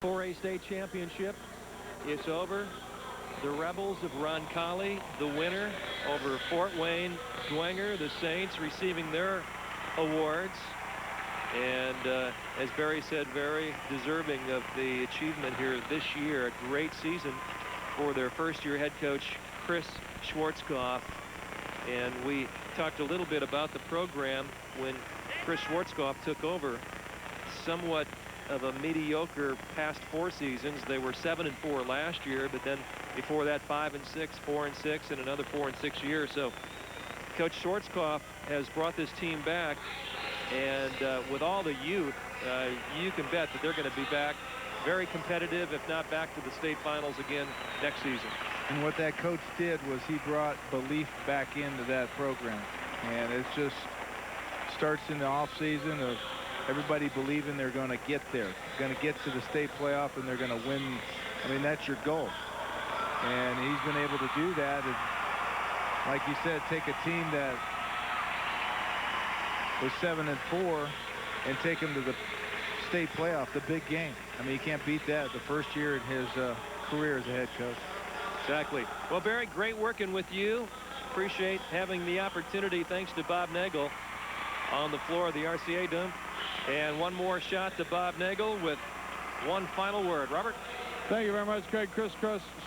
4A state championship. It's over. The Rebels of Roncalli, the winner over Fort Wayne Dwenger, the Saints receiving their awards. And as Barry said, very deserving of the achievement here this year. A great season for their first-year head coach, Chris Schwarzkopf. And we talked a little bit about the program when Chris Schwarzkopf took over. Somewhat of a mediocre past 4 seasons. They were 7-4 last year, but then before that 5-6, 4-6, and another 4-6 years. So Coach Schwarzkopf has brought this team back, and with all the youth, you can bet that they're going to be back very competitive, if not back to the state finals again next season. And what that coach did was he brought belief back into that program, and it just starts in the off season of everybody believing they're going to get there, going to get to the state playoff, and they're going to win. I mean, that's your goal. And he's been able to do that. And like you said, take a team that was 7-4 and take them to the state playoff, the big game. I mean, you can't beat that the first year in his career as a head coach. Exactly. Well, Barry, great working with you. Appreciate having the opportunity, thanks to Bob Nagel, on the floor of the RCA Dome. And one more shot to Bob Nagel with one final word. Robert? Thank you very much, Craig. Chris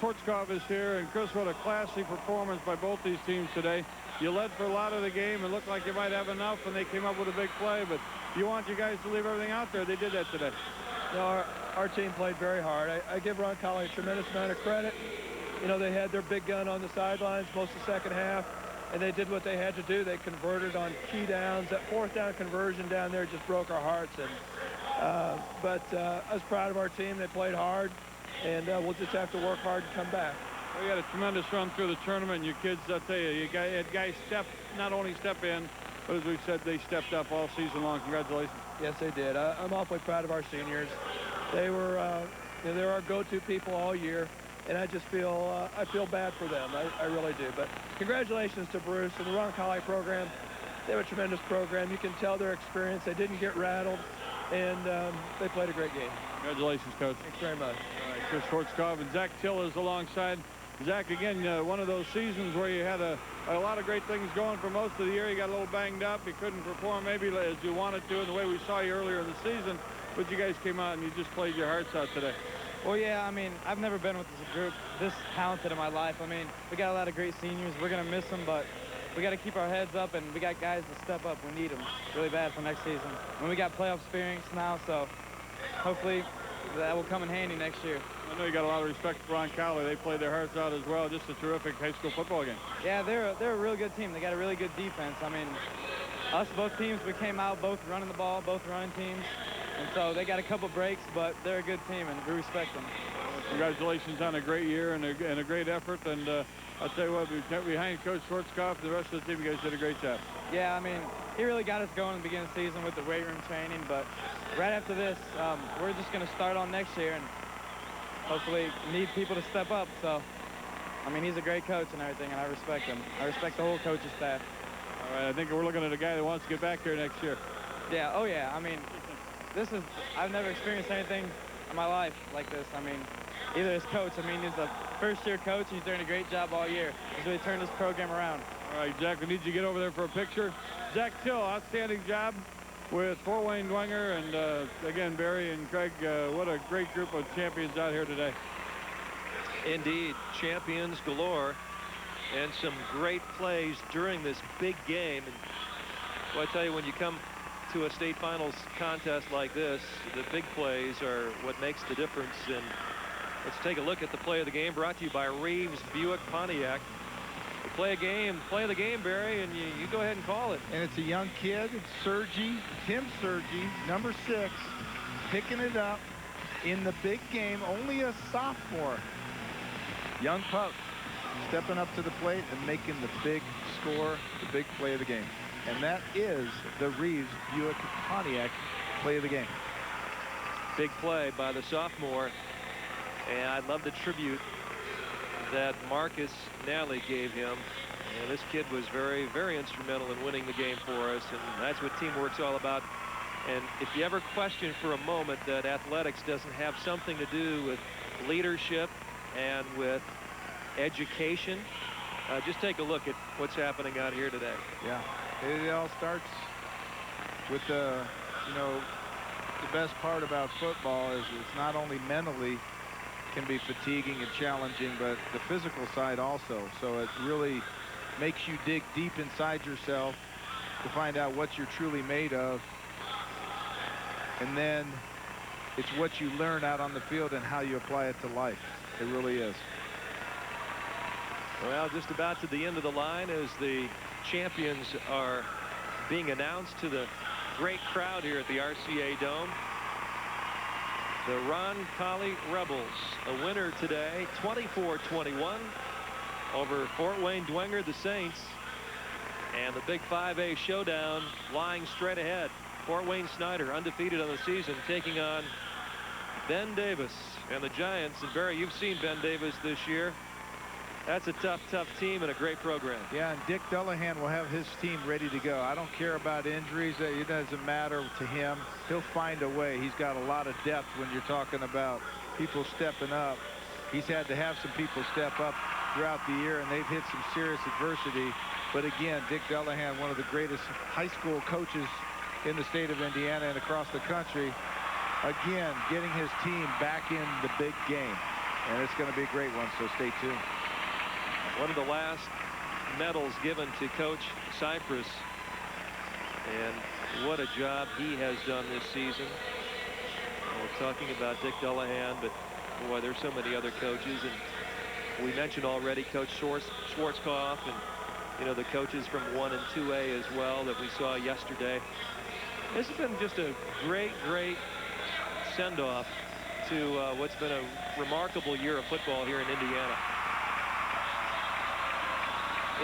Schwarzkopf is here. And Chris, what a classy performance by both these teams today. You led for a lot of the game and looked like you might have enough, and they came up with a big play. But you want you guys to leave everything out there. They did that today. You know, our team played very hard. I give Roncalli a tremendous amount of credit. You know, they had their big gun on the sidelines most of the second half, and they did what they had to do. They converted on key downs. That fourth down conversion down there just broke our hearts. And but I was proud of our team. They played hard, and we'll just have to work hard to come back. Well, you had a tremendous run through the tournament. You kids, I'll tell you, you had guys not only step in, but as we said, they stepped up all season long. Congratulations. Yes, they did. I'm awfully proud of our seniors. They were, you know, they were our go-to people all year. And I just feel, I feel bad for them. I really do. But congratulations to Bruce and the Roncalli program. They have a tremendous program. You can tell their experience. They didn't get rattled, and they played a great game. Congratulations, Coach. Thanks very much. All right, Chris Schwarzkopf and Zach Till is alongside. Zach, again, one of those seasons where you had a lot of great things going for most of the year. You got a little banged up. You couldn't perform maybe as you wanted to in the way we saw you earlier in the season. But you guys came out and you just played your hearts out today. Well, yeah, I mean, I've never been with this group this talented in my life. I mean, we got a lot of great seniors. We're going to miss them, but we got to keep our heads up, and we got guys to step up. We need them really bad for next season. And we got playoff experience now, so hopefully that will come in handy next year. I know you got a lot of respect for Roncalli. They played their hearts out as well. Just a terrific high school football game. Yeah, they're a really good team. They got a really good defense. I mean, us, both teams, we came out both running the ball, both running teams. And so they got a couple breaks, but they're a good team, and we respect them. Congratulations on a great year and a great effort. And I'll tell you what, behind Coach Schwarzkopf, the rest of the team, you guys did a great job. Yeah, I mean, he really got us going in the beginning of the season with the weight room training. But right after this, we're just going to start on next year and hopefully need people to step up. So, I mean, he's a great coach and everything, and I respect him. I respect the whole coaching staff. All right, I think we're looking at a guy that wants to get back here next year. Yeah, oh yeah, I mean, I've never experienced anything in my life like this. I mean, either as coach, I mean, he's a first-year coach, and he's doing a great job all year. He's really turned this program around. All right, Jack, we need you to get over there for a picture. Zach Till, outstanding job with Fort Wayne Dwenger, and again, Barry and Craig, what a great group of champions out here today. Indeed, champions galore, and some great plays during this big game. And well, I tell you, when you come to a state finals contest like this, the big plays are what makes the difference. And let's take a look at the play of the game, brought to you by Reeves Buick Pontiac. You play of the game, Barry, and you go ahead and call it. And it's a young kid, Tim Sergi, number 6, picking it up in the big game, only a sophomore. Young pup stepping up to the plate and making the big score, the big play of the game. And that is the Reeves Buick Pontiac play of the game. Big play by the sophomore. And I love the tribute that Marcus Nally gave him. And this kid was very, very instrumental in winning the game for us. And that's what teamwork's all about. And if you ever question for a moment that athletics doesn't have something to do with leadership and with education, just take a look at what's happening out here today. Yeah, it all starts with the, you know, the best part about football is it's not only mentally can be fatiguing and challenging, but the physical side also. So it really makes you dig deep inside yourself to find out what you're truly made of. And then it's what you learn out on the field and how you apply it to life. It really is. Well, just about to the end of the line as the champions are being announced to the great crowd here at the RCA Dome. The Roncalli Rebels, a winner today, 24-21 over Fort Wayne Dwenger, the Saints. And the big 5A showdown lying straight ahead. Fort Wayne Snyder, undefeated on the season, taking on Ben Davis and the Giants. And Barry, you've seen Ben Davis this year. That's a tough team and a great program. Yeah, and Dick Dullahan will have his team ready to go. I don't care about injuries. It doesn't matter to him. He'll find a way. He's got a lot of depth when you're talking about people stepping up. He's had to have some people step up throughout the year, and they've hit some serious adversity. But again, Dick Dullahan, one of the greatest high school coaches in the state of Indiana and across the country, again, getting his team back in the big game. And it's going to be a great one, so stay tuned. One of the last medals given to Coach Cypress, and what a job he has done this season. We're talking about Dick Dullahan, but boy, there's so many other coaches, and we mentioned already Coach Schwarzkopf, and you know, the coaches from 1 and 2A as well that we saw yesterday. This has been just a great send-off to what's been a remarkable year of football here in Indiana.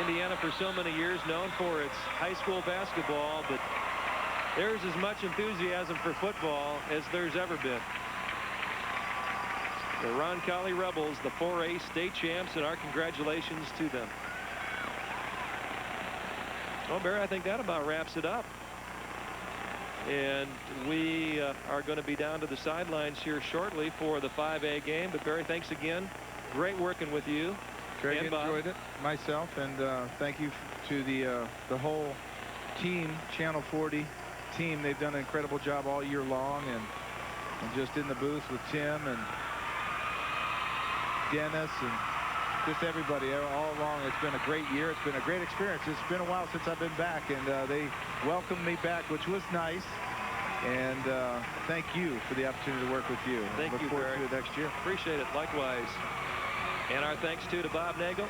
Indiana for so many years known for its high school basketball, but there's as much enthusiasm for football as there's ever been. The Roncalli Rebels, the 4A state champs, and our congratulations to them. Well, Barry, I think that about wraps it up. And we are going to be down to the sidelines here shortly for the 5A game. But Barry, thanks again. Great working with you. Craig, enjoyed it myself, and thank you to the whole team, Channel 40 team. They've done an incredible job all year long, and just in the booth with Tim and Dennis and just everybody all along. It's been a great year. It's been a great experience. It's been a while since I've been back, and they welcomed me back, which was nice. And thank you for the opportunity to work with you. Thank you, Look forward Barry. to it next year. Appreciate it. Likewise. And our thanks to Bob Nagel.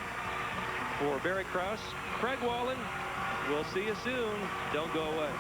For Barry Krause, Craig Wallen. We'll see you soon. Don't go away.